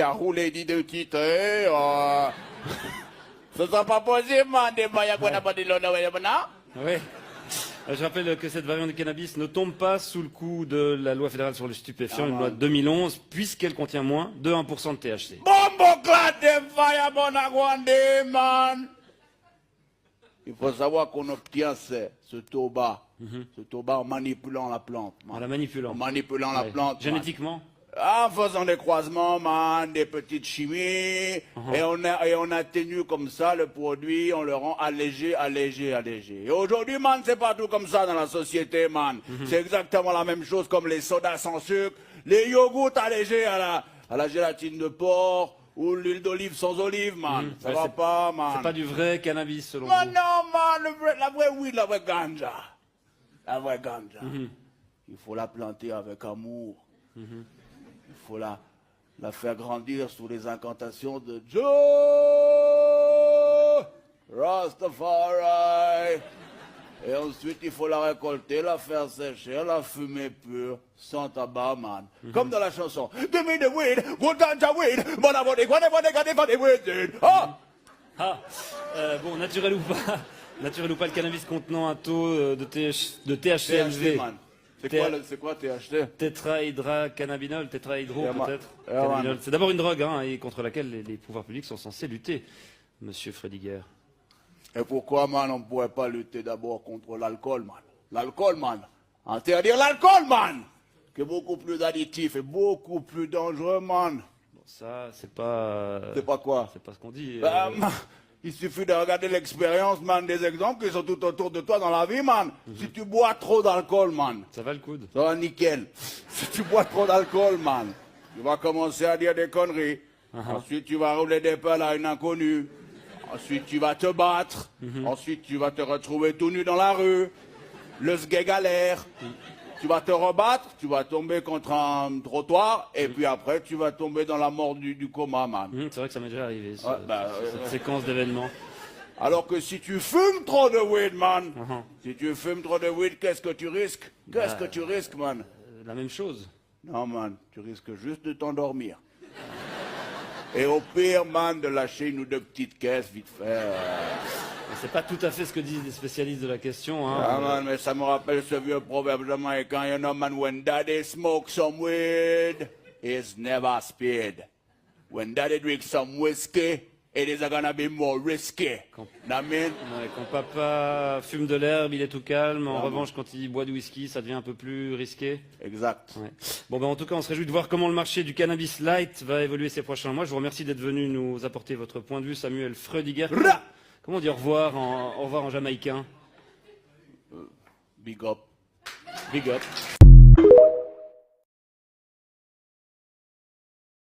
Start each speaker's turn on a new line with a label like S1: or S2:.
S1: a roulé d'identité. Ce sera pas possible, man. Des moyens qu'on n'a pas dit l'honneur, maintenant.
S2: Oui. Je rappelle que cette variante du cannabis ne tombe pas sous le coup de la loi fédérale sur les stupéfiants, une loi de 2011, puisqu'elle contient moins de 1% de THC.
S1: Bombo clad dem fire, bon aguande, man. Il faut savoir qu'on obtient ce tabac en manipulant la plante. Man.
S2: En la manipulant.
S1: En manipulant la plante.
S2: Génétiquement.
S1: En faisant des croisements, man, des petites chimies, et on atténue comme ça le produit, on le rend allégé. Et aujourd'hui, man, c'est pas tout comme ça dans la société, man. C'est exactement la même chose comme les sodas sans sucre, les yogourts allégés à la gélatine de porc, ou l'huile d'olive sans olive, man. Ça va pas, man.
S2: C'est pas du vrai cannabis, selon vous.
S1: Non, man, la vraie weed, la vraie ganja. La vraie ganja. Il faut la planter avec amour. Il faut la faire grandir sous les incantations de Joe Rastafari. Et ensuite, il faut la récolter, la faire sécher, la fumer pure, sans tabac, man. Comme dans la chanson. Give me the weed, good ganja weed, but I want it, whatever they got it for the weed.
S2: Bon, naturel ou pas, le cannabis contenant un taux de THC élevé.
S1: C'est quoi THC?
S2: Tétrahydrocannabinol, tétrahydro peut-être.
S1: Cannabinol.
S2: C'est d'abord une drogue et contre laquelle les pouvoirs publics sont censés lutter, monsieur Frediger.
S1: Et pourquoi, man, on ne pourrait pas lutter d'abord contre l'alcool, man? L'alcool, man. Interdire l'alcool, man! Qui est beaucoup plus additif et beaucoup plus dangereux, man.
S2: Bon, ça, c'est pas...
S1: C'est pas quoi?
S2: C'est pas ce qu'on dit.
S1: Il suffit de regarder l'expérience, man, des exemples qui sont tout autour de toi dans la vie, man. Si tu bois trop d'alcool, man.
S2: Ça va le coude.
S1: Ça va nickel. Si tu bois trop d'alcool, man, tu vas commencer à dire des conneries. Ensuite, tu vas rouler des pelles à une inconnue. Ensuite, tu vas te battre. Ensuite, tu vas te retrouver tout nu dans la rue. Le sgeg galère. Tu vas te rebattre, tu vas tomber contre un trottoir, et puis après, tu vas tomber dans la mort du coma, man.
S2: C'est vrai que ça m'est déjà arrivé, cette séquence d'événements.
S1: Alors que si tu fumes trop de weed, man, si tu fumes trop de weed, qu'est-ce que tu risques? Qu'est-ce que tu risques, man?
S2: La même chose.
S1: Non, man, tu risques juste de t'endormir. Et au pire, man, de lâcher une ou deux petites caisses, vite fait.
S2: C'est pas tout à fait ce que disent les spécialistes de la question.
S1: Ah, man, mais ça me rappelle ce vieux proverbe jamaïcain, you know, man, when daddy smokes some weed, he's never spared. When daddy drinks some whiskey, it is gonna be more risky. Quand
S2: papa fume de l'herbe, il est tout calme. En revanche, quand il boit du whisky, ça devient un peu plus risqué.
S1: Exact.
S2: Ouais. Bon, en tout cas, on se réjouit de voir comment le marché du cannabis light va évoluer ces prochains mois. Je vous remercie d'être venu nous apporter votre point de vue, Samuel Frediger. Comment on dit au revoir en jamaïcain?
S1: Big up.
S2: Big up.